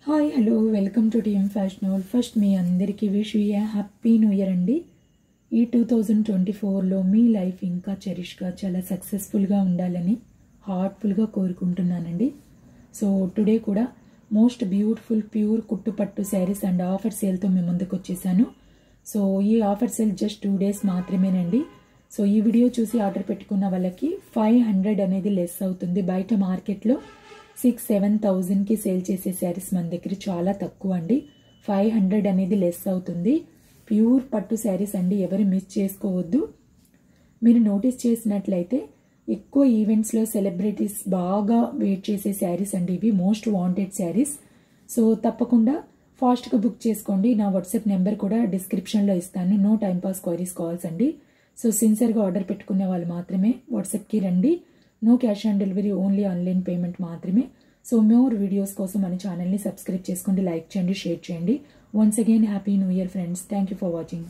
Hi hello welcome to TM fashion world. First మీ అందరికీ wish you a happy new year అండి. ఈ 2024లో మీ life ఇంకా చెరిష్గా చాలా సక్సెస్ఫుల్గా ఉండాలని హార్ట్ఫుల్గా కోరుకుంటున్నానండి. సో టుడే కూడా మోస్ట్ బ్యూటిఫుల్ ప్యూర్ కుట్టుపట్టు శారీస్ అండ్ ఆఫర్ సేల్తో మేము ముందుకు వచ్చేసాను. సో ఈ ఆఫర్ సేల్ జస్ట్ 2 days మాత్రమేనండి. సో ఈ వీడియో చూసి ఆర్డర్ పెట్టుకున్న వాళ్ళకి 500 అనేది లెస్ అవుతుంది. బయట మార్కెట్లో 6-7,000కి సేల్ చేసే శారీస్ మన దగ్గర చాలా తక్కువ అండి. 500 అనేది లెస్ అవుతుంది. ప్యూర్ పట్టు శారీస్ అండి, ఎవరు మిస్ చేసుకోవద్దు. మీరు నోటీస్ చేసినట్లయితే ఎక్కువ ఈవెంట్స్లో సెలబ్రిటీస్ బాగా వెయిట్ చేసే శారీస్ అండి ఇవి, మోస్ట్ వాంటెడ్ శారీస్. సో తప్పకుండా ఫాస్ట్గా బుక్ చేసుకోండి. నా వాట్సాప్ నెంబర్ కూడా డిస్క్రిప్షన్లో ఇస్తాను. No time pass queries calls అండి. సో సిన్సియర్గా ఆర్డర్ పెట్టుకునే వాళ్ళు మాత్రమే వాట్సాప్కి రండి. No cash on delivery, only online payment మాత్రమే. సో మోర్ వీడియోస్ కోసం మన ఛానల్ని సబ్స్క్రైబ్ చేసుకోండి, లైక్ చేయండి, షేర్ చేయండి. Once again happy new year friends. Thank you for watching.